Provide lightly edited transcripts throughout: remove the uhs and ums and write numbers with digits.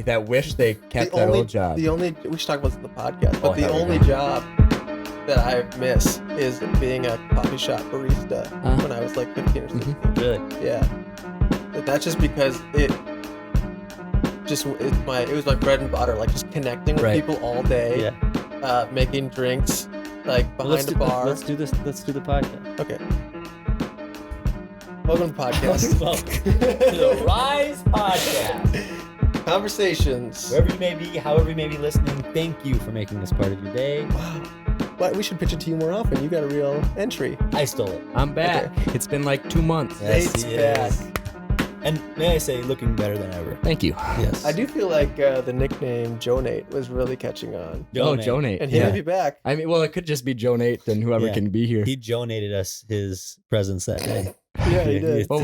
that wish they kept that old job. We should talk about this in the podcast, but Oh, the hell only yeah. job that I miss is being a coffee shop barista when I was like 15 or 16. Really? Yeah. But that's just because it was my bread and butter, like just connecting with people all day, making drinks, like behind the bar. Let's do this. Let's do the podcast. Okay. Welcome to the podcast. Welcome to the Rise Podcast. Conversations. Wherever you may be, however you may be listening, thank you for making this part of your day. Wow. Well, we should pitch it to you more often. You got a real entry. I stole it. I'm back. Okay. It's been like 2 months. Yes, Nate's he back. is. And may I say, looking better than ever. Thank you. Yes. I do feel like the nickname Joe Nate was really catching on. Joe Nate. And he may be back. I mean, well, it could just be Joe Nate and whoever can be here. He donated us his presence that day. Yeah, he did. Well,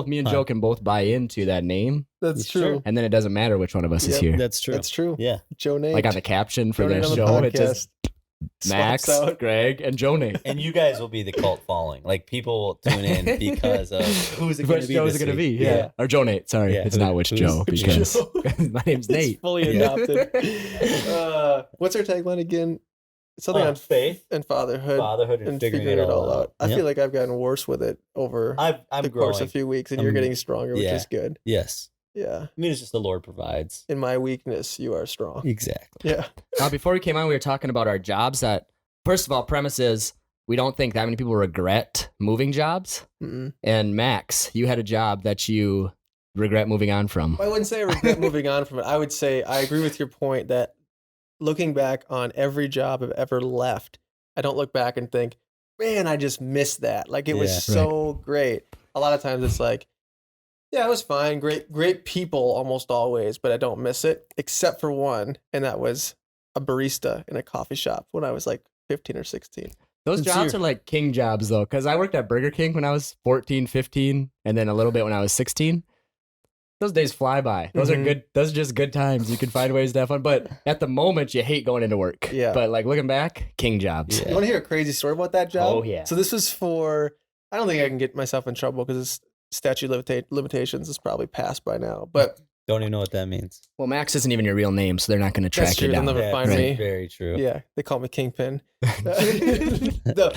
me and Joe can both buy into that name, That's true. and then it doesn't matter which one of us is Yep. here. That's true. That's true. Yeah. Joe Nate. Like on the caption for Joe their Nate on the show, it podcast. just Max, Swaps out. Greg, and Joe Nate. And you guys will be the cult following. Like, people will tune in because of who's it going to Which be Joe this is it going to week? be? Yeah. Or Joe Nate. Sorry. Yeah, It's not which Joe who's because Joe? my name's It's Nate. fully adopted. What's our tagline again? Something on faith and fatherhood. Fatherhood and figuring it all out. I Yep. feel like I've gotten worse with it over I'm the growing. course of a few weeks, and you're getting stronger, which is good. Yes. Yeah. I mean, it's just the Lord provides. In my weakness, you are strong. Exactly. Yeah. Before we came on, we were talking about our jobs that, first of all, premise is we don't think that many people regret moving jobs. Mm-mm. And Max, you had a job that you regret moving on from. I wouldn't say I regret moving on from it. I would say I agree with your point that looking back on every job I've ever left, I don't look back and think, man, I just missed that. Like it was so great. A lot of times it's like, yeah, it was fine. Great people almost always, but I don't miss it except for one. And that was a barista in a coffee shop when I was like 15 or 16. Those jobs are like king jobs, though, because I worked at Burger King when I was 14, 15, and then a little bit when I was 16. Those days fly by. Those are good. Those are just good times. You can find ways to have fun. But at the moment, you hate going into work. Yeah. But like looking back, king jobs. You want to hear a crazy story about that job? Oh, yeah. So this was for, I don't think I can get myself in trouble because this statute limitations is probably passed by now. But Don't even know what that means. Well, Max isn't even your real name, so they're not going to that's track you true. They'll down. never find me. Very true. Yeah, they call me Kingpin.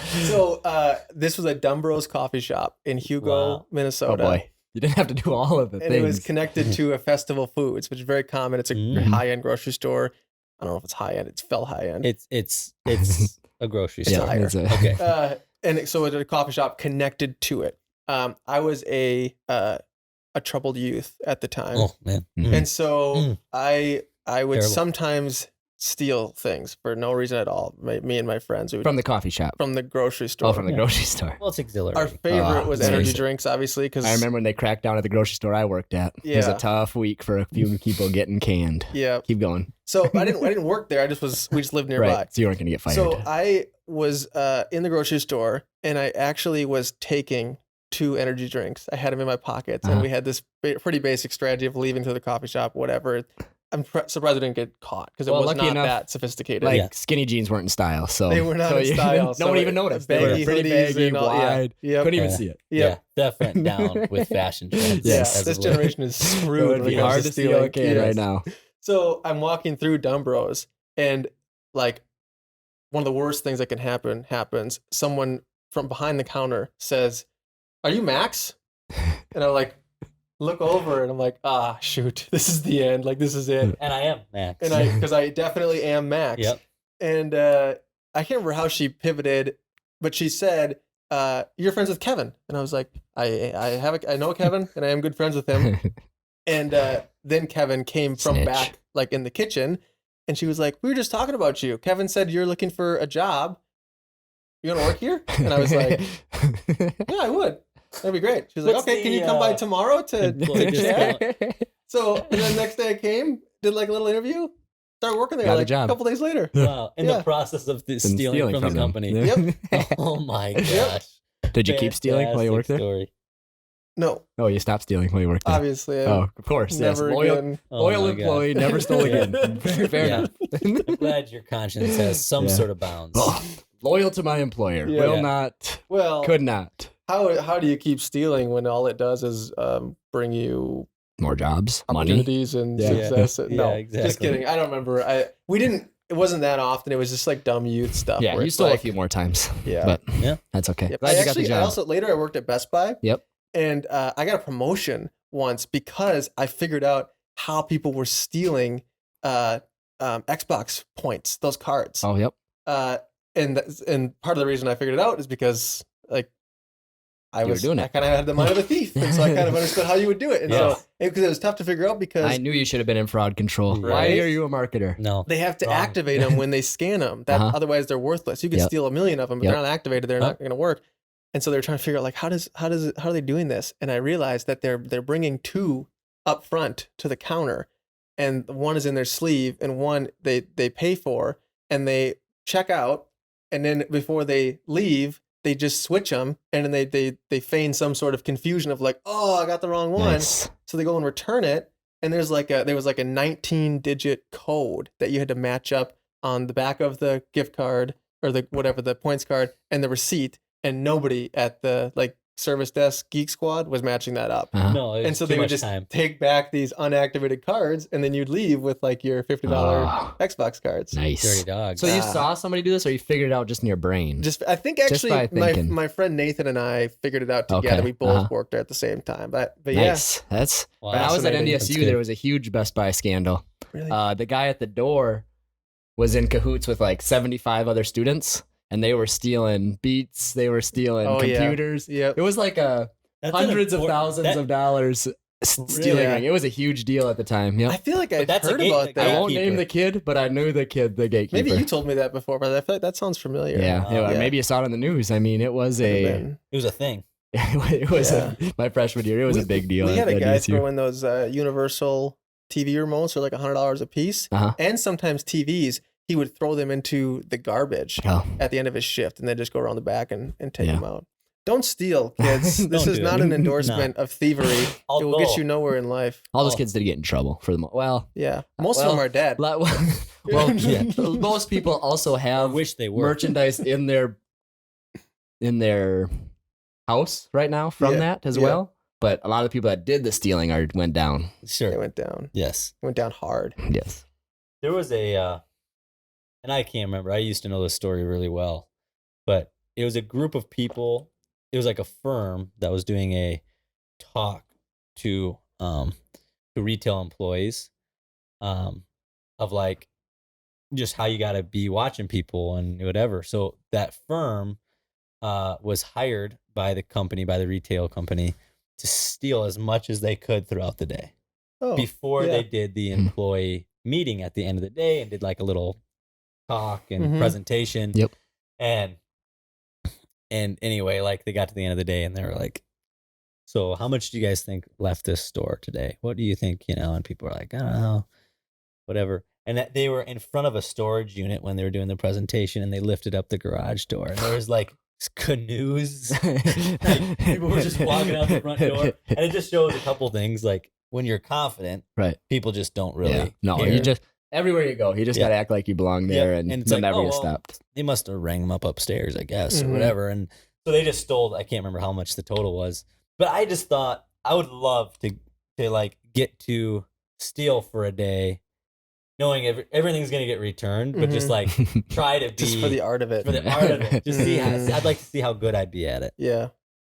This was a Dumbros coffee shop in Hugo, Minnesota. Oh boy, you didn't have to do all of the And things. it was connected to a Festival Foods, which is very common. It's a high-end grocery store. I don't know if it's high-end. It's fell high-end. It's a grocery It's store. higher. Okay. And so it was a coffee shop connected to it. I was a troubled youth at the time. Oh man. And so I would Terrible. sometimes steal things for no reason at all. Me and my friends we would, From the coffee shop. from the grocery store. Oh, from the grocery store. Well, it's Our exhilarating. favorite was nice. energy drinks, obviously, because I remember when they cracked down at the grocery store I worked at. It was Yeah. a tough week for a few people getting canned. Yeah. Keep going. So I didn't work there. We just lived nearby. Right. So you weren't going to get fired. So I was in the grocery store, and I actually was taking 2 energy drinks. I had them in my pockets, and we had this pretty basic strategy of leaving to the coffee shop, whatever. I'm surprised I didn't get caught because it was lucky not enough, that sophisticated. like skinny jeans weren't in style. So They were not so in style. No so one even noticed. They were baggy pretty hoodies baggy, and all, wide. Yeah. Couldn't even see it. Yeah, that went down with fashion trends. Yeah, Yes. this generation is It screwed. would when be it comes hard to steal stealing. a can Yes. right now. So I'm walking through Dumbros, and like one of the worst things that can happen happens. Someone from behind the counter says, "Are you Max?" And I'm like, look over, and I'm like, ah, shoot, this is the end. Like this is it. And I am Max. And because I definitely am Max. Yep. And I can't remember how she pivoted, but she said, "You're friends with Kevin," and I was like, I know Kevin, and I am good friends with him. And then Kevin came from Snitch. back, like in the kitchen, and she was like, "We were just talking about you. Kevin said you're looking for a job. You want to work here?" And I was like, "Yeah, I would. That'd be great." She was like, What's "Okay, the, can you come by tomorrow to employee chat?" discount? So and then the next day I came, did like a little interview, started working there Got the like job. a couple days later. Wow. In Yeah. the process of Been stealing from the them. company. Yeah. Oh my gosh. Did you keep stealing while you worked there? Fantastic story. No, Oh, you stopped stealing while you worked there. obviously. Oh, of course. Yes. Never Loyal, again. Oh loyal my employee, God. never stole Yeah. again. Fair Yeah. enough. I'm glad your conscience has some Yeah. sort of bounds. Oh, loyal to my employer. Yeah. Will Yeah. not. Well, Could not. how do you keep stealing when all it does is bring you more jobs, money. opportunities and Yeah. success. Yeah, No, exactly. just kidding. I don't remember. We didn't. It wasn't that often. It was just like dumb youth stuff. Yeah, where you it's stole like, a few more times. Yeah. But Yeah. that's okay. Yep. Glad you got the I job. also later I worked at Best Buy. Yep. And I got a promotion once because I figured out how people were stealing Xbox points, those cards. Oh, yep. And part of the reason I figured it out is because like I were doing it. I kind of had the mind of a thief, and so I kind of understood how you would do it. And Yeah. so because it was tough to figure out because I knew you should have been in fraud control. Right. Why are you a marketer? No. they have to Wrong. activate them when they scan them. That otherwise they're worthless. You can Yep. steal 1,000,000 of them, but Yep. they're not activated. They're not going to work. And so they're trying to figure out like how are they doing this? And I realized that they're bringing 2 up front to the counter, and one is in their sleeve, and one they pay for, and they check out, and then before they leave, they just switch them, and then they feign some sort of confusion of like, oh, I got the wrong one. Nice. So they go and return it, and there was like a 19-digit code that you had to match up on the back of the gift card or the points card and the receipt, and nobody at the like service desk Geek Squad was matching that up. Uh-huh. No. And so they would just take back these unactivated cards, and then you'd leave with like your $50 Oh. Xbox cards. Dirty Nice. dog. So you saw somebody do this, or you figured it out just in your brain? Just I think Just by actually thinking. my friend Nathan and I figured it out together. Okay, We both worked there at the same time. But yeah, Nice. That's Wow. when I was at Fascinating. That's NDSU. good. There was a huge Best Buy scandal. really. The guy at the door was in cahoots with like 75 other students, and they were stealing Beats. They were stealing Oh, yeah. computers. Yep. It was like hundreds of thousands of dollars stealing. Really? It was a huge deal at the time. I Yep. feel like I've that's a heard gate- about a that. I won't gatekeeper. name the kid, but I knew the kid, the gatekeeper. Maybe you told me that before, but I feel like that sounds familiar. Yeah, Yeah. maybe you saw it on the news. I mean, it was Could've a. been. It was a thing. It was Yeah. my freshman year. It was a big deal. We had at a guy NDSU. throw in those universal TV remotes for like $100 a piece, Uh-huh. and sometimes TVs. He would throw them into the garbage Oh, at the end of his shift, and then just go around the back and take Yeah. them out. Don't steal, kids. This Don't is do not it. an endorsement of thievery. It will get Although- you nowhere in life. all those Oh. kids did get in trouble for the well. Yeah, most of Well, them are dead. Well, yeah. Most people also I have wish they were. merchandise in their house right now from Yeah, that as yeah. well. But a lot of the people that did the stealing went down. They Sure. went down. Yes. Went down hard. Yes. There was and I can't remember. I used to know this story really well, but it was a group of people. It was like a firm that was doing a talk to retail employees, of like just how you got to be watching people and whatever. So that firm was hired by the retail company, to steal as much as they could throughout the day Oh, before yeah. they did the employee meeting at the end of the day and did like a little talk and Mhm. presentation. Yep. And anyway, like they got to the end of the day and they were like, so how much do you guys think left this store today? What do you think? And people were like, I don't know, whatever. And that they were in front of a storage unit when they were doing the presentation, and they lifted up the garage door, and there was like canoes. Like, people were just walking out the front door, and it just shows a couple things. Like when you're confident, Right. people just don't really. Yeah. No, care. you just everywhere you go, you just Yeah. gotta act like you belong there, Yeah. and And it's you'll like, never oh, get well, stopped. They must have rang them up upstairs, I guess, Mhm. or whatever. And so they just stole. I can't remember how much the total was, but I just thought I would love to like get to steal for a day, knowing everything's gonna get returned, but just like try to be Just for the art of it. for the art of it. Just see. Mhm. I'd like to see how good I'd be at it. Yeah,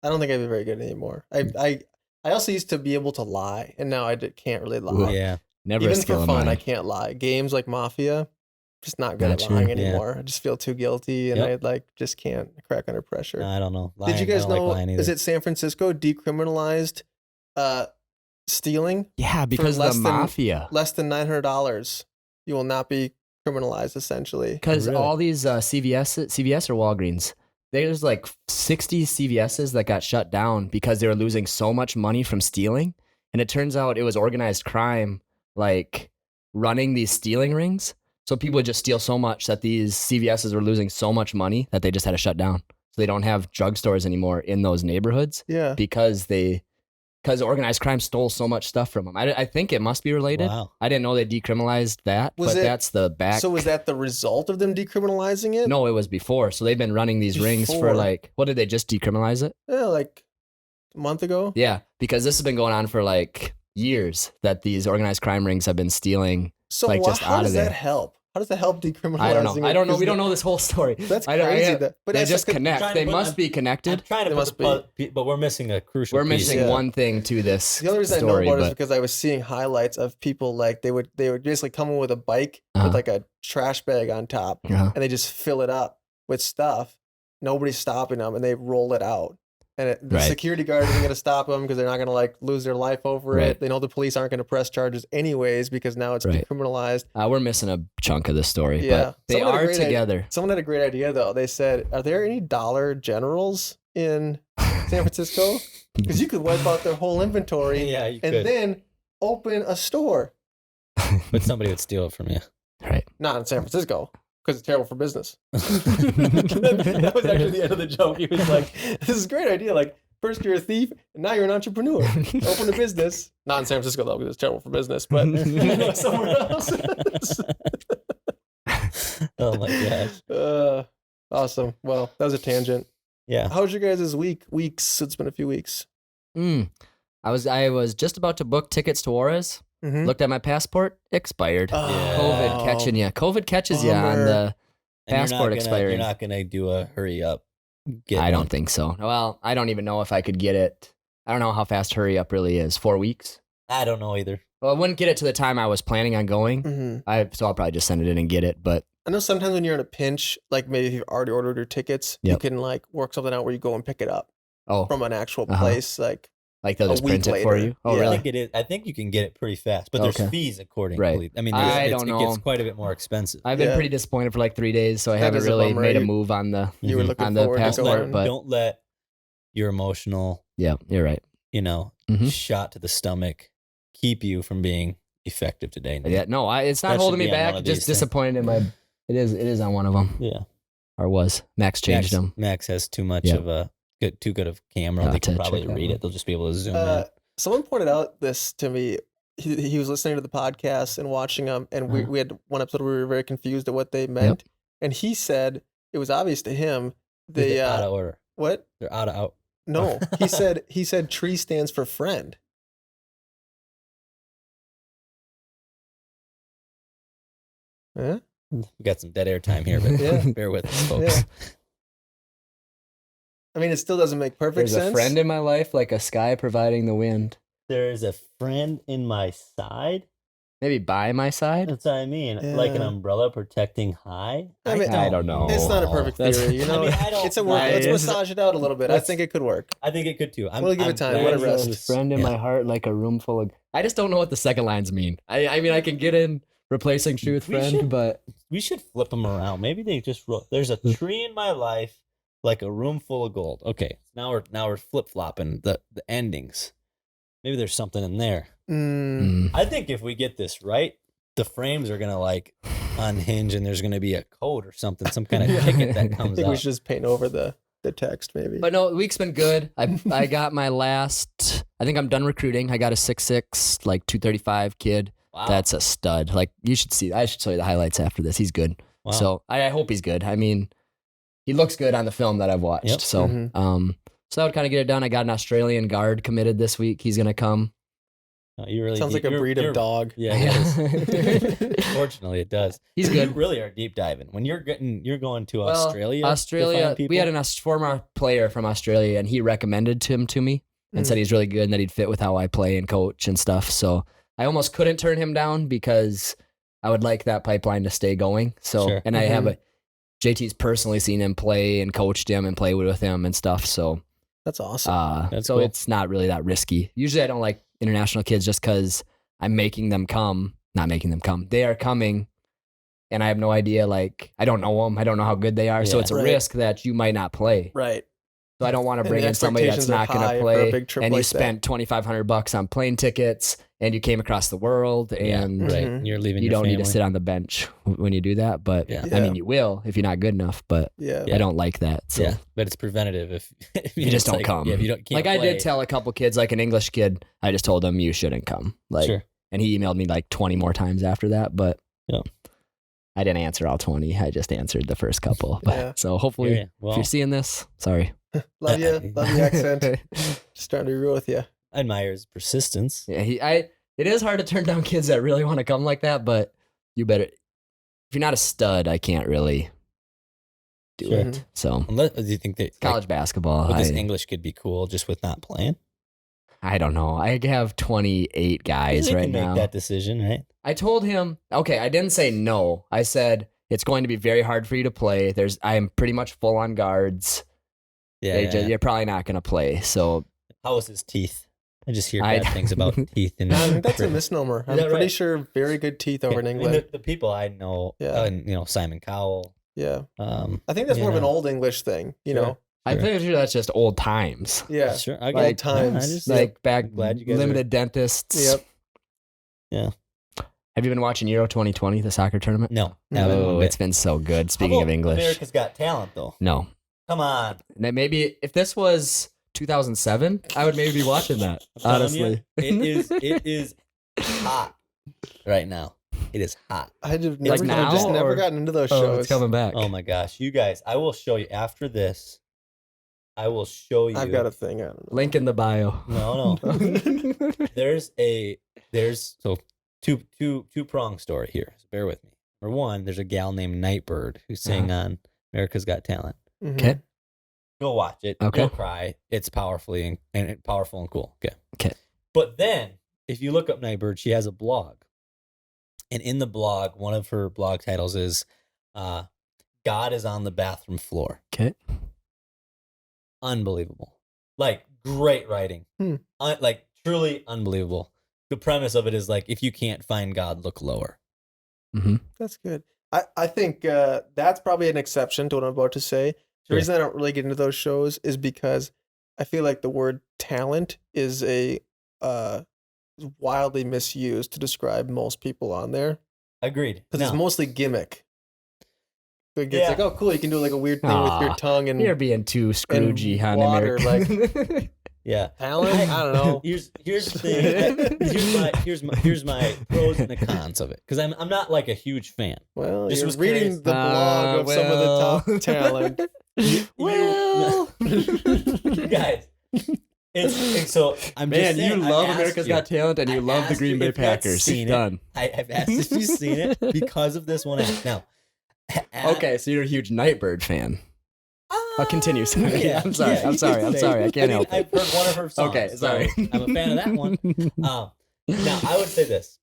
I don't think I'd be very good anymore. I also used to be able to lie, and now can't really lie. Yeah. Never a Even skill for of fun, mine. I can't lie. Games like Mafia, just not good Not at true. lying Yeah. anymore. I just feel too guilty, and Yep. I just can't crack under pressure. I don't know. Did you Lying- I guys don't like know? lying either. Is it San Francisco decriminalized stealing Yeah, because of less the than- mafia. less than $900? You will not be criminalized. Essentially, Because Really? all these CVS or Walgreens, there's like 60 CVSs that got shut down because they were losing so much money from stealing. And it turns out it was organized crime, like running these stealing rings. So people would just steal so much that these CVSs were losing so much money that they just had to shut down. So they don't have drugstores anymore in those neighborhoods yeah. because organized crime stole so much stuff from them. I think it must be related. Wow. I didn't know they decriminalized that, Was but it- that's the back. So was that the result of them decriminalizing it? No, it was before. So they've been running these rings for Before. like, what did they just decriminalize it? Yeah, like a month ago. Yeah, because this has been going on for like years that these organized crime rings have been stealing. So like, just how out does of there. that help? How does that help decriminalizing? I don't know. I don't know. Because We don't know this whole story. That's I don't- crazy. but But they that's just like- connect. They must be I'm connected. trying to They put must but we're missing a crucial We're piece. missing Yeah. one thing to this The only reason story. I know about it is but because I was seeing highlights of people like they would basically come in with a bike Uh-huh. with like a trash bag on top, Uh-huh. and they just fill it up with stuff. Nobody's stopping them, and they roll it out. And the Right. security guard isn't going to stop them because they're not going to like lose their life over Right. it. They know the police aren't going to press charges anyways because now it's Right. decriminalized. we're missing a chunk of the story, Yeah. but they Someone had a are great idea. together. Someone had a great idea though. They said, "Are there any Dollar Generals in San Francisco? Because you could wipe out their whole inventory Yeah, you and could. then open a store." But somebody would steal it from you. Right. Not in San Francisco because it's terrible for business. That was actually the end of the joke. He was like, "This is a great idea. Like, first you're a thief, and now you're an entrepreneur. Open a business. Not in San Francisco though, because it's terrible for business, but somewhere else." Oh my gosh. Awesome. Well, that was a tangent. Yeah. How was your guys' weeks? It's been a few weeks. I was just about to book tickets to Juarez. Mm-hmm. Looked at my passport, expired. Yeah. COVID catching you. COVID catches you on Bummer. the And passport expiring. You're not gonna do a hurry up. I don't think so. Well, I don't even know if I could get it. I don't know how fast hurry up really is. 4 weeks. I don't know either. Well, I wouldn't get it to the time I was planning on going. Mm-hmm. So I'll probably just send it in and get it. But I know sometimes when you're in a pinch, like maybe if you've already ordered your tickets, you Yep. can like work something out where you go and pick it up from an actual Uh-huh. place. Like they'll a just week print it for later. you. Oh, Yeah. I really? think it is. I think you can get it pretty fast, but there's Okay. fees accordingly. Right. I mean, I it don't gets know. quite a bit more expensive. I've been Yeah. pretty disappointed for like 3 days, so I That haven't is a really bummer. made a You- move on the you were Mhm. looking on the forward to passport. going. But Don't let your emotional, yeah, you're right. Mhm. shot to the stomach keep you from being effective today. Yeah, no, it's not That holding should me be on back. one of Just these things. disappointed in my. It is on one of them, Yeah. or was. Max changed them. Max has too much Yeah. of a too good of camera. I'll They can have to probably check that read one. it. They'll just be able to zoom in. someone pointed out this to me. He was listening to the podcast and watching them, and Uh-huh. we had one episode where we were very confused at what they meant. And he said it was obvious to him. They're out of order. What? They're out of out. No, he said tree stands for friend. Yeah. We got some dead air time here, but Yeah. bear with us, folks. Yeah. I mean, it still doesn't make perfect There's sense. a friend in my life, like a sky providing the wind. There is a friend in my side. Maybe by my side. That's what I mean. Like an Yeah. umbrella protecting high. I mean, I don't know. It's not a perfect That's- theory, you know. I mean, I don't it's a know. work. Let's It's- massage it out a little bit. I let's- think it could work. I think it could too. We'll give it time. glad Let it you rest. was- Friend in yeah. my heart, like a room full of. I just don't know what the second lines mean. I mean, I can get in replacing tree with We friend, should- but We should flip them around. Maybe they just wrote, there's a tree in my life, like a room full of gold. Okay, now we're flip flopping the endings. Maybe there's something in there. I think if we get this right, the frames are gonna like unhinge, and there's gonna be a code or something, some kind of ticket that I comes think we out. should just paint over the text, maybe. But no, the week's been good. I got my last. I think I'm done recruiting. I got a 6'6", like 235 kid. Wow. That's a stud. Like you should see. I should show you the highlights after this. He's good. Wow. So I hope he's good. I mean, he looks good on the film that I've watched. Yep. So so that would kind of get it done. I got an Australian guard committed this week. He's gonna come. Oh, you really Sounds like a breed of dog. Yeah, it is. Fortunately, it does. He's You good. really are deep diving when you're going to Well, Australia. to Australia. find people? We had a former player from Australia, and he recommended him to me and said he's really good and that he'd fit with how I play and coach and stuff. So I almost couldn't turn him down because I would like that pipeline to stay going. So Sure. and I have JT's personally seen him play and coached him and played with him and stuff. So That's awesome. That's so cool. it's not really that risky. Usually I don't like international kids just because I'm making them come. Not making them come. They are coming. And I have no idea, like, I don't know them. I don't know how good they are. So Yeah. it's a Right. risk that you might not play. Right. So I don't want to And bring the in somebody that's not expectations are going to high for a play. big trip And you like that. spent $2,500 on plane tickets and you came across the world and right. Mhm. You're leaving. you your don't need to family. sit on the bench when you do that. But Yeah. I mean, you will if you're not good enough, but Yeah. Yeah. I don't like that. So Yeah, but it's preventative if You just it's don't come. Yeah, if you don't. Can't like I play. did tell a couple kids, like an English kid, I just told him you shouldn't come. Like, Sure. and he emailed me like 20 more times after that, but Yeah. I didn't answer all 20. I just answered the first couple. But, Yeah. so hopefully, Yeah, if well, you're seeing this, sorry. Love you. Love the accent. Just trying to be real with you. I admire his persistence. Yeah, it is hard to turn down kids that really want to come like that, but you better. If you're not a stud, I can't really do Sure. it. So Unless, do you think that college basketball, would this English kid be cool just with not playing? I don't know. I have 28 guys They right can make now. that decision, right? I told him, okay, I didn't say no. I said it's going to be very hard for you to play. I am pretty much full on guards. Yeah. You're probably not going to play. So how was his teeth? I just hear bad things about teeth. And that's a misnomer. I'm pretty sure very good teeth over in England. I mean, the people I know, Simon Cowell. Yeah. I think that's more of an old English thing, you know. I think that's just old times. Yeah. Sure. Old times. Back glad you guys limited dentists. Yep. Yeah. Have you been watching Euro 2020, the soccer tournament? No. Oh, it's been so good. Speaking of English. America's Got Talent, though. No. Come on. Maybe if this was 2007, I would maybe be watching that. Honestly, it is hot right now. It is hot. I've just now, never gotten into those shows. It's coming back. Oh my gosh, you guys! I will show you after this. I will show you. I've got a thing. I don't know. Link in the bio. No. There's so two-prong story here. So bear with me. Number one, there's a gal named Nightbird who sang on America's Got Talent. Okay. Go watch it. Okay. You'll cry. It's powerful and cool. Okay. Okay. But then, if you look up Nightbird, she has a blog. And in the blog, one of her blog titles is God is on the bathroom floor. Okay. Unbelievable. Like, great writing. Like, truly unbelievable. The premise of it is like, if you can't find God, look lower. Mm-hmm. That's good. I think that's probably an exception to what I'm about to say. The reason I don't really get into those shows is because I feel like the word talent is wildly misused to describe most people on there. Agreed. Because it's mostly gimmick. It's like, oh, cool, you can do like a weird thing with your tongue and you're being too Scroogey, huh? water, Like, yeah, talent. I don't know. Here's the thing. Here's my pros and the cons of it. Because I'm not like a huge fan. Well, Just you're was reading curious. the blog of some of the top talent. You guys. It's so I'm man, just saying, you love America's Got Talent and you love the Green Bay Packers. Done. I've asked if you've seen it because of this one. Now, okay, so you're a huge Nightbird fan. Continue. Sorry. Yeah, I'm sorry. yeah, I'm sorry. I'm sorry. I can't help it. I've heard one of her songs. Okay, sorry. So I'm a fan of that one. Now, I would say this.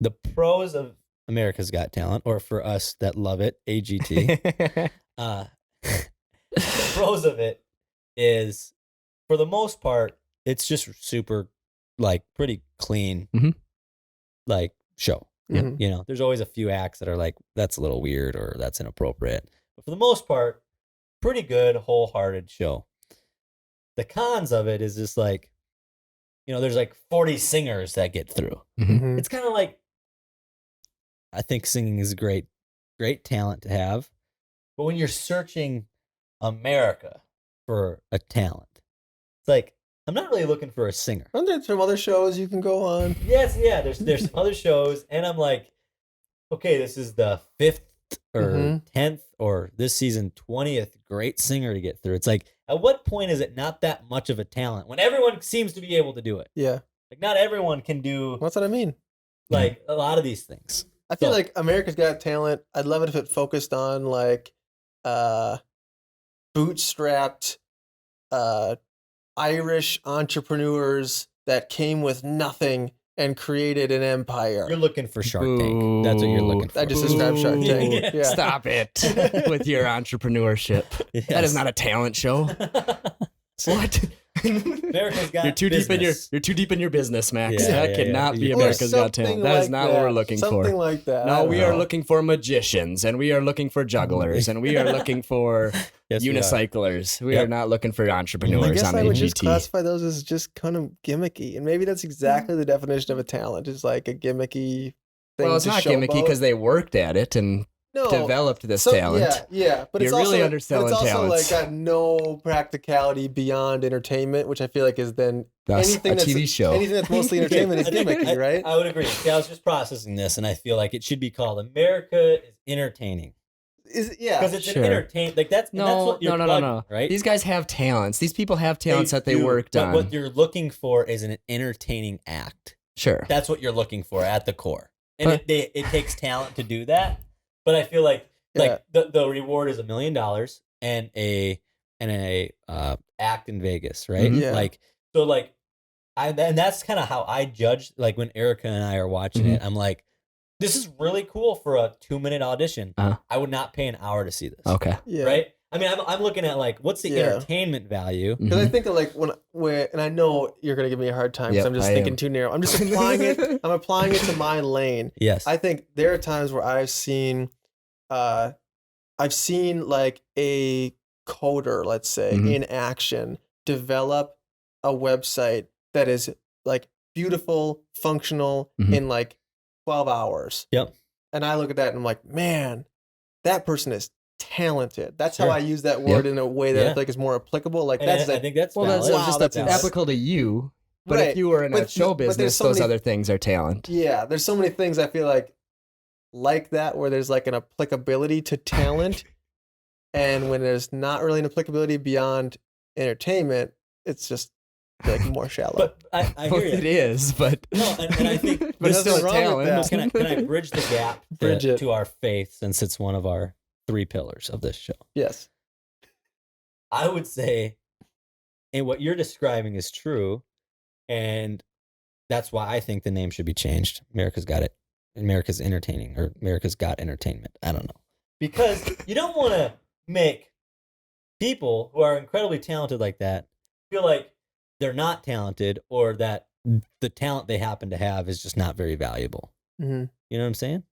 The pros of America's Got Talent, or for us that love it, AGT, the pros of it is, for the most part, it's just super, like, pretty clean, like, show. Mhm. You know, there's always a few acts that are like, that's a little weird or that's inappropriate. But for the most part, pretty good, wholehearted show. The cons of it is just like, you know, there's like 40 singers that get through. Mhm. It's kind of like, I think singing is great talent to have. But when you're searching America for a talent, it's like, I'm not really looking for a singer. Aren't there some other shows you can go on? Yes, yeah, there's some other shows, and I'm like, okay, this is the 5th or 10th or this season 20th great singer to get through. It's like, at what point is it not that much of a talent when everyone seems to be able to do it? Yeah. Like, not everyone can do What's what I mean? like a lot of these things. I feel like America's Got Talent, I'd love it if it focused on like bootstrapped Irish entrepreneurs that came with nothing and created an empire. You're looking for Shark Tank. That's what you're looking for. I just described Shark Tank. Yeah. Stop it with your entrepreneurship. Yes. That is not a talent show. What? America's Got You're too Business. you're too deep in your business, Max. Yeah, that yeah, cannot be yeah. America's Or Got Talent. something That is like not that. what we're looking for. Something like that. No, we are know. looking for magicians, and we are looking for jugglers, and we are looking for Yes, we are. unicyclers. We Yep. are not looking for I entrepreneurs guess on I would just AGT. classify those as just kind of gimmicky. And maybe that's exactly the definition of a talent, is like a gimmicky thing. Well, it's to not show gimmicky about. because they worked at it and developed this talent. Yeah, but it's You're really also, underselling but it's also talents. like got no practicality beyond entertainment, which I feel like is then Thus, anything a TV show. Anything that's mostly entertainment is gimmicky, right? I would agree. See, I was just processing this, and I feel like it should be called America is Entertaining. because it's Sure. an entertain. Like that's what you're plugging, right? These guys have talents. These people have talents that they do, worked but on. what you're looking for is an entertaining act. Sure. That's what you're looking for at the core, and it takes talent to do that. But I feel like the reward is $1 million and a act in Vegas, right? Mhm. Yeah. Like so, like and that's kind of how I judge. Like when Erica and I are watching it, I'm like, this is really cool for a 2-minute audition. I would not pay an hour to see this. Okay. Yeah. Right? I mean, I'm looking at like, what's the entertainment value? Because I think of like when and I know you're gonna give me a hard time because I'm just thinking too narrow. I'm just applying it. I'm applying it to my lane. Yes. I think there are times where I've seen like a coder, let's say, in action, develop a website that is like beautiful, functional in like 12 hours. Yep. And I look at that and I'm like, man, that person is talented. That's how I use that word in a way that I feel like is more applicable. Like I think that's well, valid. that's just that's applicable to you. But if you were in a show business, those other things are talent. Yeah, there's so many things I feel like that where there's like an applicability to talent, and when there's not really an applicability beyond entertainment, it's just like more shallow. But I hear you. It is, but no, and I think but it's still a nothing wrong with talent. that. Can I bridge the gap to our faith, since it's one of our 3 pillars of this show? Yes. I would say, and what you're describing is true, and that's why I think the name should be changed. America's Got It. America's Entertaining, or America's Got Entertainment. I don't know. Because you don't want to make people who are incredibly talented like that feel like they're not talented, or that the talent they happen to have is just not very valuable. Mm-hmm. You know what I'm saying?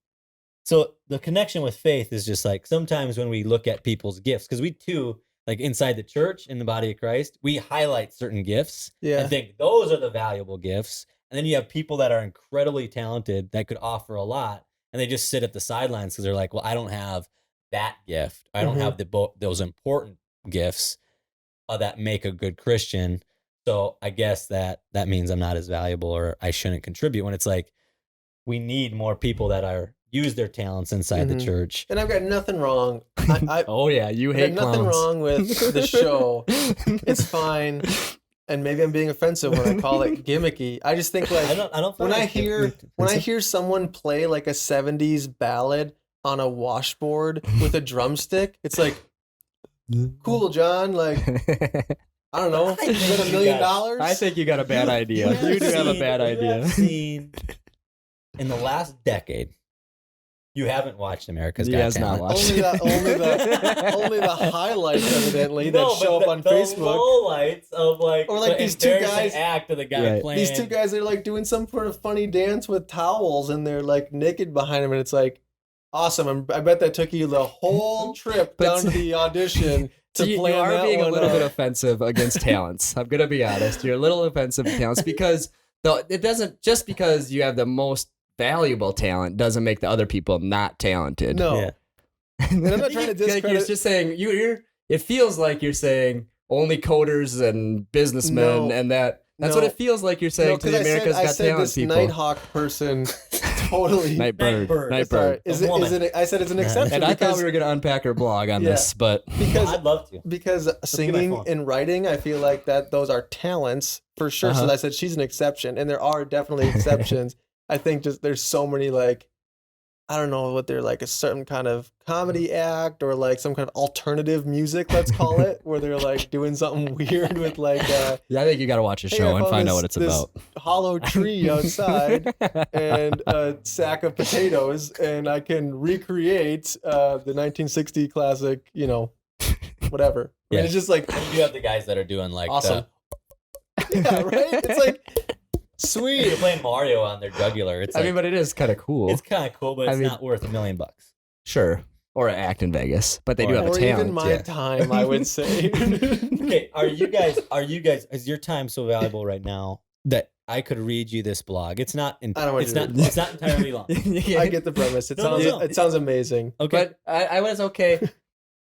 So the connection with faith is just like sometimes when we look at people's gifts, because we too, like inside the church, in the body of Christ, we highlight certain gifts and think those are the valuable gifts. And then you have people that are incredibly talented that could offer a lot, and they just sit at the sidelines because they're like, well, I don't have that gift. I don't have those important gifts that make a good Christian. So I guess that means I'm not as valuable, or I shouldn't contribute, when it's like, we need more people that use their talents inside the church. And I've got nothing wrong. Oh yeah, you hate clowns. Nothing wrong with the show. It's fine. And maybe I'm being offensive when I call it gimmicky. I just think like I don't when I hear someone play like a 70s ballad on a washboard with a drumstick, it's like, cool, John. Like, I don't know. Is that $1 million? I think you got a bad idea. You do have a bad idea. I've seen in the last decade, you haven't watched America's Got Talent. Not watched. Only the highlights, evidently, that show up on Facebook. The lowlights of like, or like these two guys act of the guy playing. These two guys are like doing some sort of funny dance with towels, and they're like naked behind them, and it's like awesome. I bet that took you the whole trip down to the audition. You are being a little bit offensive against talents. I'm gonna be honest. You're a little offensive to talents because it doesn't, just because you have the most valuable talent doesn't make the other people not talented. No. Yeah. And I'm not trying to discredit. You're just saying it feels like you're saying only coders and businessmen and that's what it feels like you're saying to the America's Got Talent people. Nighthawk person totally. Nightbird. I said it's an exception. And I thought we were going to unpack her blog on this, but I'd love to. Because singing and writing, I feel like that those are talents for sure. So I said she's an exception, and there are definitely exceptions. I think just there's so many, like, I don't know what they're like, a certain kind of comedy act or like some kind of alternative music, let's call it, where they're like doing something weird with like I think you got to watch a show and find out what it's about. Hollow tree outside and a sack of potatoes, and I can recreate the 1960 classic, whatever. I mean, it's just like, you have the guys that are doing like awesome. Yeah, right? It's like sweet. You're playing Mario on their jugular. I mean, but it is kind of cool. It's kind of cool, but it's not worth $1 million. Sure. Or an act in Vegas, but they do have a talent. Or even my time, I would say. Okay, are you guys? Is your time so valuable right now that I could read you this blog? It's not. It's not entirely long. I get the premise. It sounds amazing. Okay, but I was okay.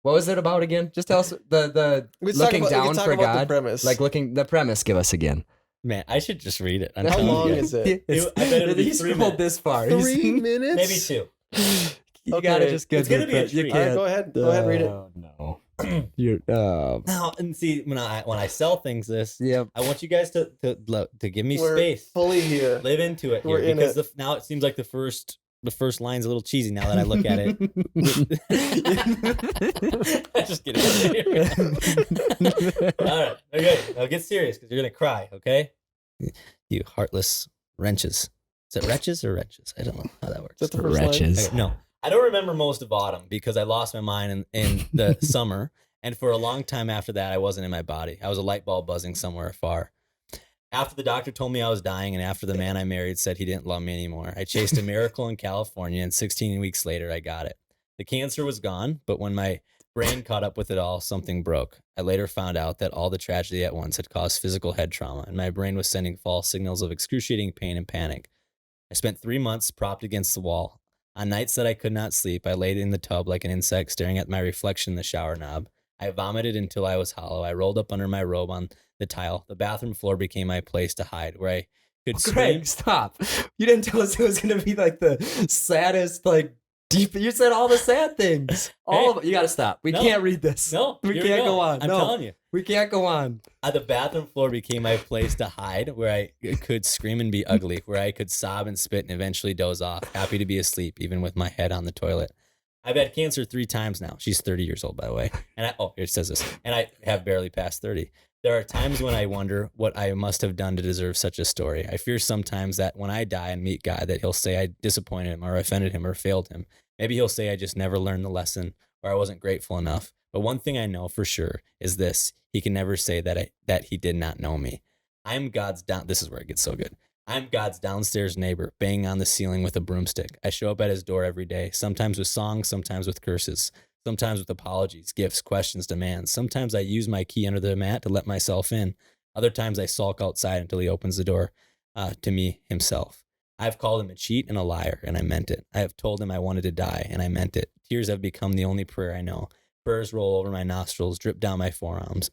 What was it about again? Just tell us the looking down for God. The premise. Like the premise. Give us again. Man, I should just read it. How long is it? I bet it'll be 3 minutes. This far. 3 minutes? Maybe 2. You gotta just get It's gonna be a you treat. All right, can't. go ahead. Go ahead, read it. Oh, no. You're. Now, and see, when I sell things Yep. I want you guys to give me We're space, fully here. live into it here, We're in because it. now it seems like the first line's a little cheesy now that I look at it. Just kidding. All right, okay. Now get serious because you're gonna cry. Okay, you heartless wrenches. Is it wretches or wretches? I don't know how that works. Is that the first line? Wretches. Okay, no, I don't remember most of autumn because I lost my mind in the summer. And for a long time after that, I wasn't in my body. I was a light bulb buzzing somewhere far. After the doctor told me I was dying, and after the man I married said he didn't love me anymore, I chased a miracle in California, and 16 weeks later, I got it. The cancer was gone, but when my brain caught up with it all, something broke. I later found out that all the tragedy at once had caused physical head trauma, and my brain was sending false signals of excruciating pain and panic. I spent 3 months propped against the wall. On nights that I could not sleep, I laid in the tub like an insect staring at my reflection in the shower knob. I vomited until I was hollow. I rolled up under my robe on the tile. The bathroom floor became my place to hide, where I could scream. Greg, stop. You didn't tell us it was going to be like the saddest, like, deep. You said all the sad things. All of it. You got to stop. We can't read this. No, we here can't go on. I'm telling you. We can't go on. The bathroom floor became my place to hide, where I could scream and be ugly, where I could sob and spit and eventually doze off, happy to be asleep, even with my head on the toilet. I've had cancer 3 times now. She's 30 years old, by the way. And here it says this. And I have barely passed 30. There are times when I wonder what I must have done to deserve such a story. I fear sometimes that when I die and meet God, that he'll say I disappointed him or offended him or failed him. Maybe he'll say I just never learned the lesson or I wasn't grateful enough. But one thing I know for sure is this. He can never say that he did not know me. I'm God's this is where it gets so good. I'm God's downstairs neighbor, banging on the ceiling with a broomstick. I show up at his door every day, sometimes with songs, sometimes with curses, sometimes with apologies, gifts, questions, demands. Sometimes I use my key under the mat to let myself in. Other times I sulk outside until he opens the door to me himself. I've called him a cheat and a liar, and I meant it. I have told him I wanted to die, and I meant it. Tears have become the only prayer I know. Prayers roll over my nostrils, drip down my forearms.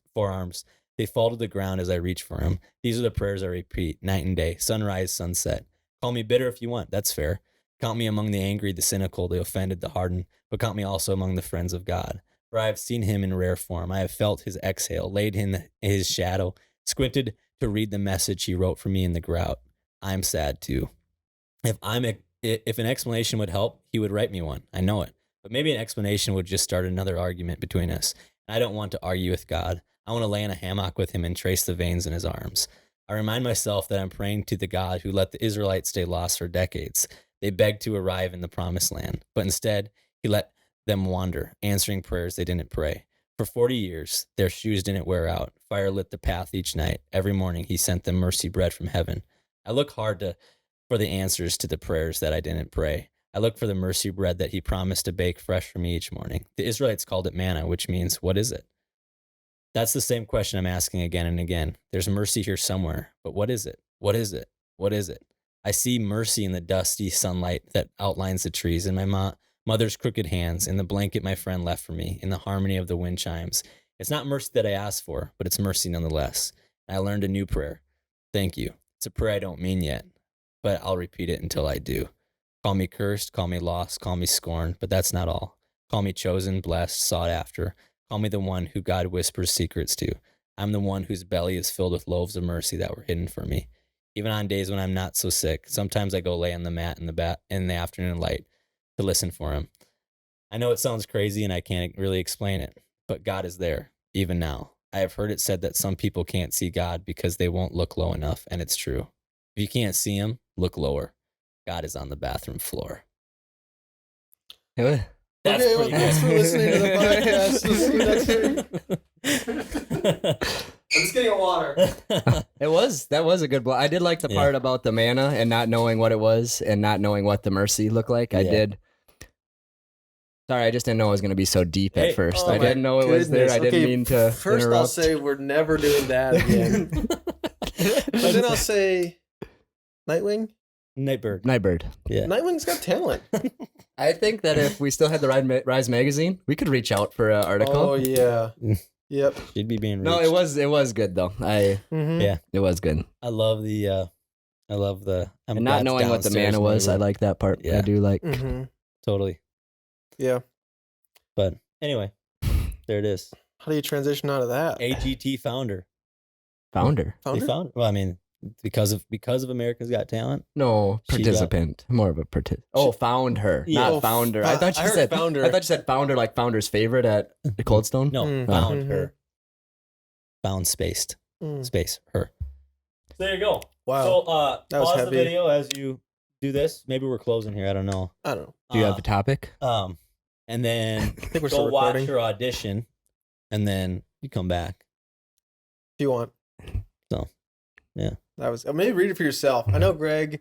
They fall to the ground as I reach for him. These are the prayers I repeat, night and day, sunrise, sunset. Call me bitter if you want, that's fair. Count me among the angry, the cynical, the offended, the hardened, but count me also among the friends of God. For I have seen him in rare form. I have felt his exhale, laid in his shadow, squinted to read the message he wrote for me in the grout. I'm sad too. If an explanation would help, he would write me one. I know it. But maybe an explanation would just start another argument between us. I don't want to argue with God. I want to lay in a hammock with him and trace the veins in his arms. I remind myself that I'm praying to the God who let the Israelites stay lost for decades. They begged to arrive in the promised land, but instead he let them wander, answering prayers they didn't pray. For 40 years, their shoes didn't wear out. Fire lit the path each night. Every morning he sent them mercy bread from heaven. I look hard for the answers to the prayers that I didn't pray. I look for the mercy bread that he promised to bake fresh for me each morning. The Israelites called it manna, which means, what is it? That's the same question I'm asking again and again. There's mercy here somewhere, but what is it? What is it? What is it? I see mercy in the dusty sunlight that outlines the trees, in my mother's crooked hands, in the blanket my friend left for me, in the harmony of the wind chimes. It's not mercy that I asked for, but it's mercy nonetheless. And I learned a new prayer. Thank you. It's a prayer I don't mean yet, but I'll repeat it until I do. Call me cursed, call me lost, call me scorned, but that's not all. Call me chosen, blessed, sought after. Call me the one who God whispers secrets to. I'm the one whose belly is filled with loaves of mercy that were hidden for me. Even on days when I'm not so sick, sometimes I go lay on the mat in the afternoon light to listen for him. I know it sounds crazy and I can't really explain it, but God is there, even now. I have heard it said that some people can't see God because they won't look low enough, and it's true. If you can't see him, look lower. God is on the bathroom floor. That's okay, pretty well, thanks for listening to the podcast. We'll see you next week. I'm just getting a water. That was a good blow. I did like the part about the manna and not knowing what it was and not knowing what the mercy looked like. I did. Sorry, I just didn't know it was going to be so deep at first. I didn't know it was there. I didn't mean to First, interrupt. I'll say we're never doing that again. But then I'll say Nightwing. Nightbird. Yeah. Nightwing's got talent. I think that if we still had the Rise magazine, we could reach out for an article. Oh yeah. Yep. She'd be being reached. No, it was good though. Yeah. It was good. I love the and not knowing what the manna was, I like that part. Yeah. I do like. Totally. Yeah. But anyway, there it is. How do you transition out of that? AGT founder. Founder? They found. Well, I mean, because of America's Got Talent. No, She got- participant. More of a participant. Oh, found her, Yeah. not Oh, founder. I I thought you heard said founder. I thought you said founder, like founder's favorite at the Cold Stone. No, Mm. found Mhm. her. Found spaced. Mm. Space her. So there you go. Wow. So That was pause the heavy. video as you do this. Maybe we're closing here. I don't know. I don't know. Do you have the topic? And then I think we're go still watch recording. your audition, and then you come back. If you want. So, yeah. That was. Maybe read it for yourself. I know Greg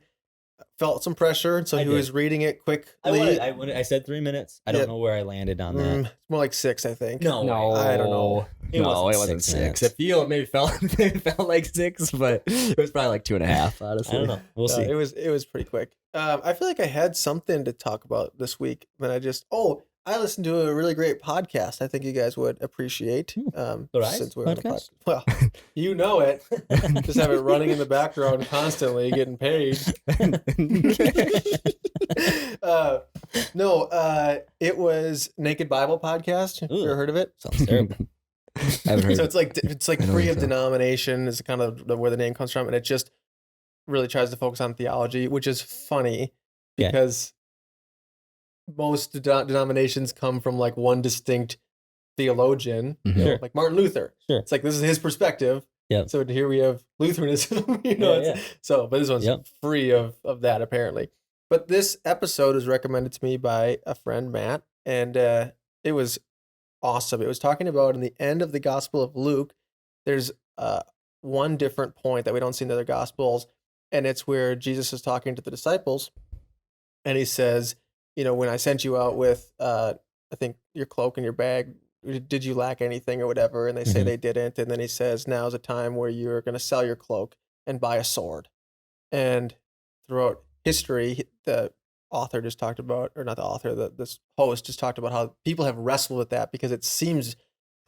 felt some pressure, so I he did. was reading it quickly. I said 3 minutes. I don't Yeah. know where I landed on that. It's more like 6, I think. No, No, I don't know. It no, wasn't it wasn't 6 6. minutes. It maybe felt like 6, but it was probably like 2.5. Honestly, I don't know. We'll see. It was pretty quick. I feel like I had something to talk about this week, but I listened to a really great podcast. I think you guys would appreciate. The Rise Since we're on a podcast? Well, you know it. Just have it running in the background constantly, getting paid. It was Naked Bible Podcast. You ever heard of it? Sounds terrible. I haven't heard. So it's like I don't free think of so. denomination is kind of where the name comes from, and it just really tries to focus on theology, which is funny Okay. because most denominations come from like one distinct theologian, Mhm. Sure. like Martin Luther. Sure. It's like this is his perspective. Yep. So here we have Lutheranism. Yeah. So, but this one's Yep. free of that apparently. But this episode was recommended to me by a friend, Matt, and it was awesome. It was talking about in the end of the Gospel of Luke, there's one different point that we don't see in the other Gospels, and it's where Jesus is talking to the disciples, and he says, when I sent you out with, I think, your cloak and your bag, did you lack anything or whatever? And they say Mhm. they didn't. And then he says, now's a time where you're going to sell your cloak and buy a sword. And throughout history, the author just talked about, or not the author, this host just talked about how people have wrestled with that because it seems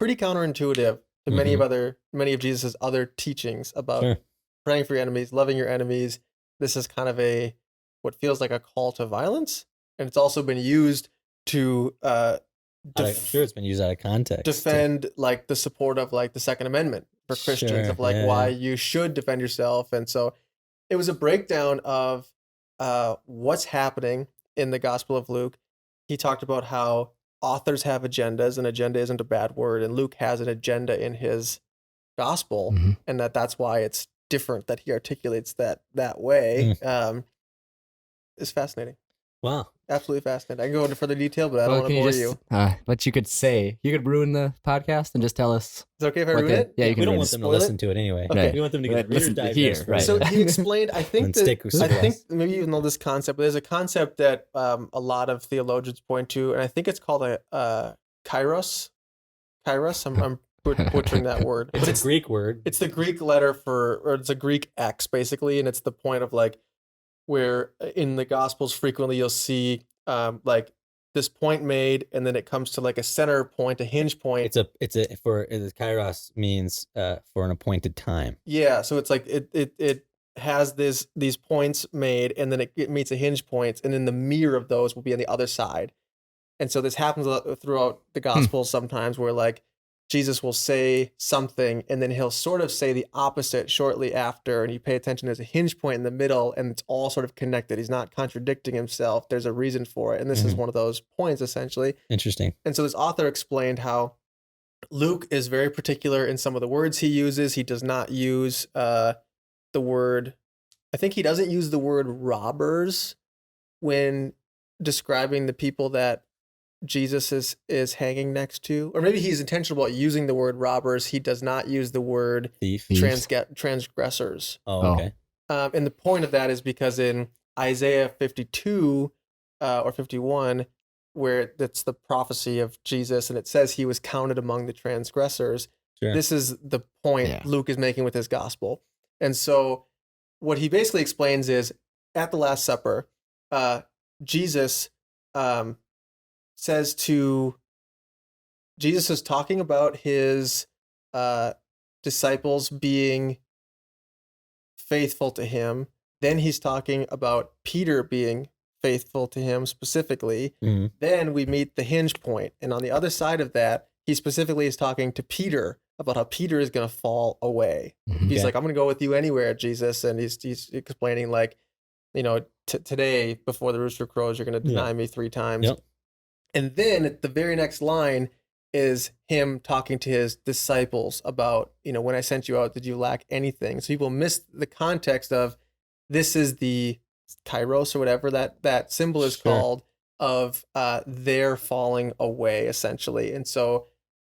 pretty counterintuitive to many of Jesus's other teachings about Sure. praying for your enemies, loving your enemies. This is kind of what feels like a call to violence. And it's also been used to I'm sure it's been used out of context. defend like the support of like the Second Amendment for Christians Sure, of like yeah. why you should defend yourself. And so it was a breakdown of what's happening in the Gospel of Luke. He talked about how authors have agendas, and agenda isn't a bad word, and Luke has an agenda in his gospel, Mhm. and that's why it's different that he articulates that way. It's fascinating. Wow. Absolutely fascinating. I can go into further detail, but I don't Well, want to can bore you you. just, but you could ruin the podcast and just tell us. Is it okay if I what ruin the- it? Yeah, you We can don't ruin want it. them to Spoil it? listen to it anyway. Okay. We want them to get Right, Reader's listen to Digest here, first. right. So he explained, I think And stick with I think us. maybe you know this concept, but there's a concept that a lot of theologians point to, and I think it's called a kairos. Kairos. I'm butchering that word, but It's a Greek word. it's the Greek letter or it's a Greek X basically, and it's the point of like where in the Gospels frequently you'll see like this point made, and then it comes to like a center point, a hinge point. The kairos means for an appointed time. Yeah, so it's like it has these points made, and then it meets a hinge point, and then the mirror of those will be on the other side. And so this happens a lot throughout the Gospels sometimes, where like Jesus will say something, and then he'll sort of say the opposite shortly after, and you pay attention. There's a hinge point in the middle, and it's all sort of connected. He's not contradicting himself. There's a reason for it, and this is one of those points essentially. Interesting. And so this author explained how Luke is very particular in some of the words he uses. He does not use the word, I think he doesn't use the word robbers when describing the people that Jesus is hanging next to. Or maybe he's intentional about using the word robbers. He does not use the word Thief. Thieves. transgressors. Oh, okay. And the point of that is because in Isaiah 52 or 51, where that's the prophecy of Jesus, and it says he was counted among the transgressors. Sure. This is the point Luke is making with his gospel. And so what he basically explains is at the Last Supper, Jesus is talking about his disciples being faithful to him. Then he's talking about Peter being faithful to him specifically. Mhm. Then we meet the hinge point. And on the other side of that, he specifically is talking to Peter about how Peter is going to fall away. He's Okay. like, I'm going to go with you anywhere, Jesus. And he's explaining like, today before the rooster crows, you're going to deny me 3 times. Yep. And then the very next line is him talking to his disciples about, when I sent you out, did you lack anything? So people miss the context of this is the tyros or whatever that symbol is Sure. called of their falling away, essentially. And so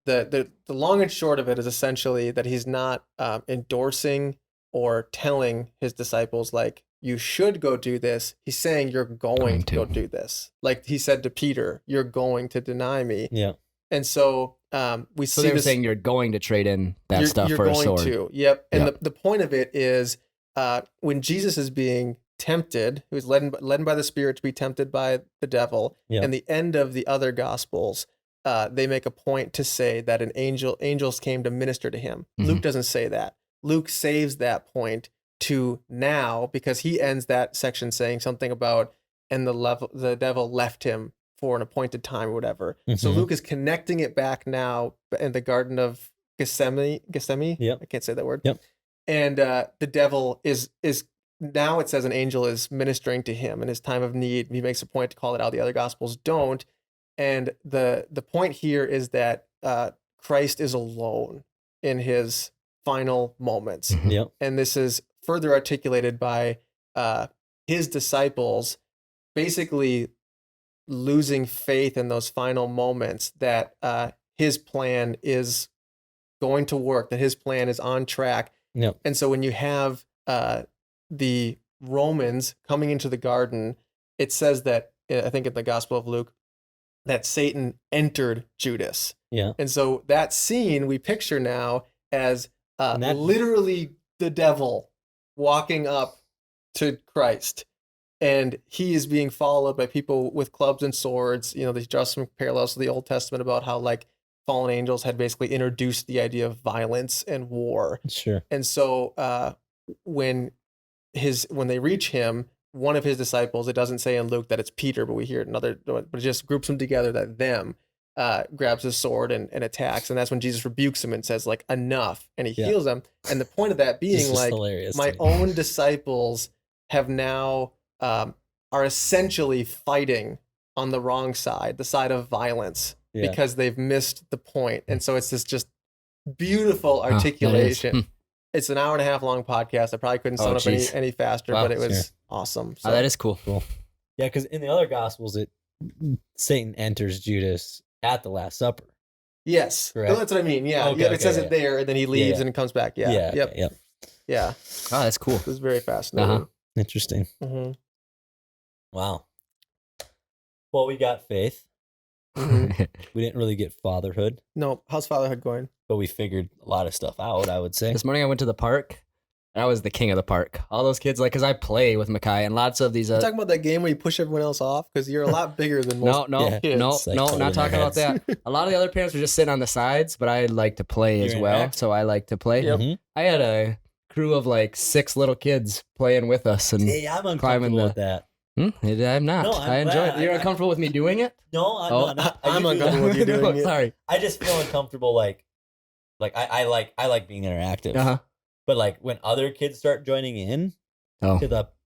the long and short of it is essentially that he's not endorsing or telling his disciples like, you should go do this. He's saying you're going to go do this. Like he said to Peter, you're going to deny me. Yeah. And so we So see they were this. saying you're going to trade in that stuff You're for a going sword. to. Yep. And Yep. the point of it is when Jesus is being tempted, he was led by the Spirit to be tempted by the devil. Yep. And the end of the other Gospels, they make a point to say that angels came to minister to him. Mhm. Luke doesn't say that. Luke saves that point to now because he ends that section saying something about and the devil left him for an appointed time or whatever. So Mhm. Luke is connecting it back now in the Garden of Gethsemane. Yep. I can't say that word. Yep. And the devil is now it says an angel is ministering to him in his time of need. He makes a point to call it out. The other Gospels don't. And the point here is that Christ is alone in his final moments. Mhm. Yep. And this is further articulated by his disciples basically losing faith in those final moments that his plan is going to work, that his plan is on track. Yep. And so when you have the Romans coming into the garden, it says that, I think in the Gospel of Luke, that Satan entered Judas. Yeah. And so that scene we picture now as And that- literally the devil walking up to Christ. And he is being followed by people with clubs and swords. They draw some parallels to the Old Testament about how like fallen angels had basically introduced the idea of violence and war. Sure. And so when they reach him, one of his disciples, it doesn't say in Luke that it's Peter, but we hear another, but it just groups them together that them grabs his sword and attacks. And that's when Jesus rebukes him and says like, enough. And he Yeah. heals them. And the point of that being This is like, hilarious my to me. own disciples have now are essentially fighting on the wrong side, the side of violence, Yeah. because they've missed the point. And so it's this just beautiful that is. articulation. It's an hour and a half long podcast. I probably couldn't sum up geez. any faster, Wow, but it was sure. awesome. Oh, that is cool. Yeah, because in the other Gospels, Satan enters Judas at the Last Supper. yes, Correct. that's what I mean. Yeah, Okay, yeah. It says okay, it there, and then he leaves and it comes back. Yeah, Yeah. yep, okay, yep. yeah. Oh, that's cool. It was very fascinating. Interesting. Mm-hmm. Wow. Well, we got faith. Mm-hmm. We didn't really get fatherhood, No, how's fatherhood going? but we figured a lot of stuff out, I would say. This morning I went to the park. I was the king of the park. All those kids, like, because I play with Makai and lots of these. You talking about that game where you push everyone else off because you're a lot bigger than most. No, Yeah. kids. no, It's like no, holding not their talking about heads. that. A lot of the other parents were just sitting on the sides, but I like to play as You well. interact? So I like to play. Yep. Mhm. I had a crew of like 6 little kids playing with us, and Hey, I'm Climbing uncomfortable the- with that. I'm not. No, I'm I enjoy glad. it. You're I- uncomfortable with me doing it? No, Oh, not. I'm I do uncomfortable with you that. doing it. Sorry. I just feel uncomfortable, like I like being interactive. Uh huh. But like when other kids start joining in Oh.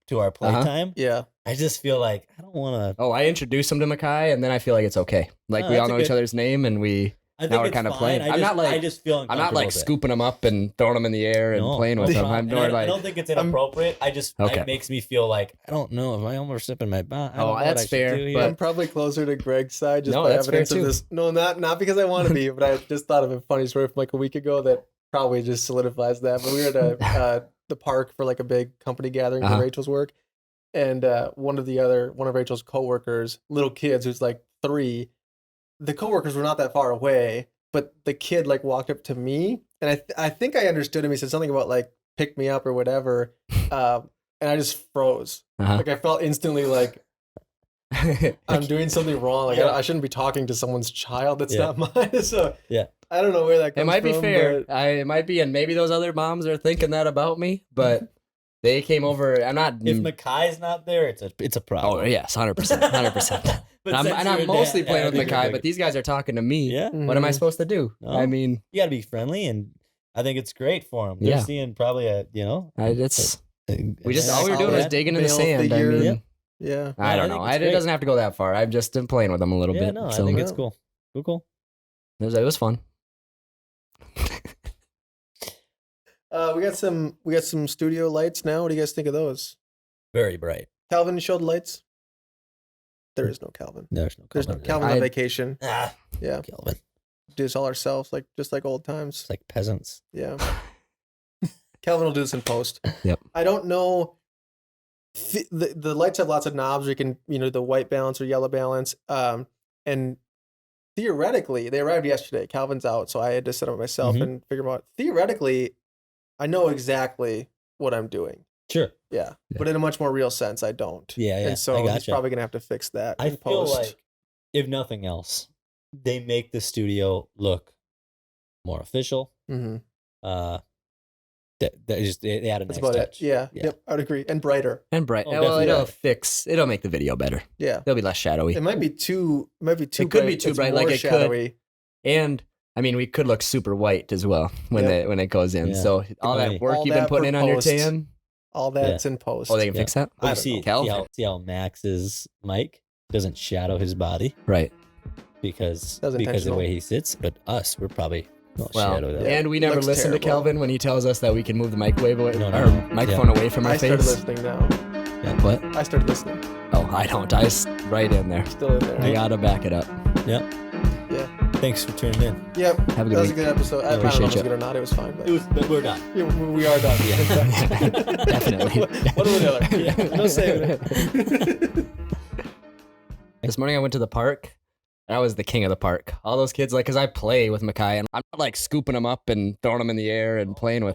to our playtime, Yeah. I just feel like I don't want to. Oh, I introduce them to Makai, and then I feel like it's okay. Like Oh, we all that's a know each good- other's name, and we. I think Now we're it's kinda fine. playing. I I'm not like- I just feel I'm uncomfortable. not like with it. scooping them up and throwing them in the air and No, playing no, with it's them. fine. I'm And more I like, don't think it's inappropriate. I just Okay. it makes me feel like I don't know if I almost sipping my butt. I don't Oh, know what that's I should fair, do here. but- I'm probably closer to Greg's side just No, by that's fair evidence of too. this. No, not because I want to be, but I just thought of a funny story from like a week ago that probably just solidifies that. But we were at the park for like a big company gathering for Uh-huh. Rachel's work, and one of Rachel's coworkers, little kids who's like 3, the coworkers were not that far away, but the kid like walked up to me, and I think I understood him. He said something about like pick me up or whatever, and I just froze. Uh-huh. Like I felt instantly like I'm doing something wrong. Like Yeah. I shouldn't be talking to someone's child. That's Yeah. not mine. So Yeah. I don't know where that comes It might be from, fair. but It might be, and maybe those other moms are thinking that about me, but They came over. I'm not. If Mackay's not there, it's a problem. Oh yes, 100%, 100%. But I'm since you're mostly dad- playing yeah, with I think you're Mackay, big. but these guys are talking to me. Yeah, What am I supposed to do? No. I mean, you got to be friendly, and I think it's great for them. They're Yeah. seeing probably it's we just all we were solid doing was digging in the male sand. figure. I mean, Yep. I Yeah, don't I know. think it's It great. doesn't have to go that far. I've just been playing with them a little Yeah, bit. no, I so think it's cool. Cool. it was fun. We got some studio lights now. What do you guys think of those? Very bright. Calvin showed lights. There is no Calvin. There's no There's no Calvin. Calvin on vacation. Ah, Yeah, Calvin. do this all ourselves, just like old times. It's like peasants. Yeah. Calvin will do this in post. Yep. I don't know. The lights have lots of knobs. You can, the white balance or yellow balance. And theoretically, they arrived yesterday. Calvin's out, so I had to set them myself Mhm. and figure them out. Theoretically, I know exactly what I'm doing. Sure. Yeah. Yeah. But in a much more real sense, I don't. Yeah, yeah. And so I he's gotcha. probably going to have to fix that I in feel post. like, if nothing else, they make the studio look more official. Mm-hmm. They add a That's nice about touch. it. Yeah. Yeah. Yep. I would agree. And brighter. And bright. Oh, well, definitely. it'll make the video better. Yeah. It'll be less shadowy. It might be too. It could bright. be too It's bright, like more it could. shadowy. And I mean, we could look super white as well when Yep. when it goes in. Yeah. So all Right. that work All you've been that putting for in on your post. tan. All that's in post. Oh, they can Yeah. fix that. But I you don't see, know. Calvin. see how Max's mic doesn't shadow his body Right. because That was of the intentional. way he sits. But us, we're probably not Well, shadow that. yeah. and we never Looks listen to terrible. Kelvin when he tells us that we can move the microwave away, No, or no, no. microphone away from our I started face. listening now. What? I started listening. Oh, I don't. Right in there. Still in there. I gotta back it up. Yep. Yeah. Thanks for tuning in. Yep. Have a That good was a week. good episode. I don't know if Appreciate it was you. good or not. It was fine. But We're done. yeah, we are done. Yeah. Definitely. One or the other. Yeah. No saving it. This morning I went to the park. I was the king of the park. All those kids, because I play with Mackay, and I'm not like scooping them up and throwing them in the air and playing with them.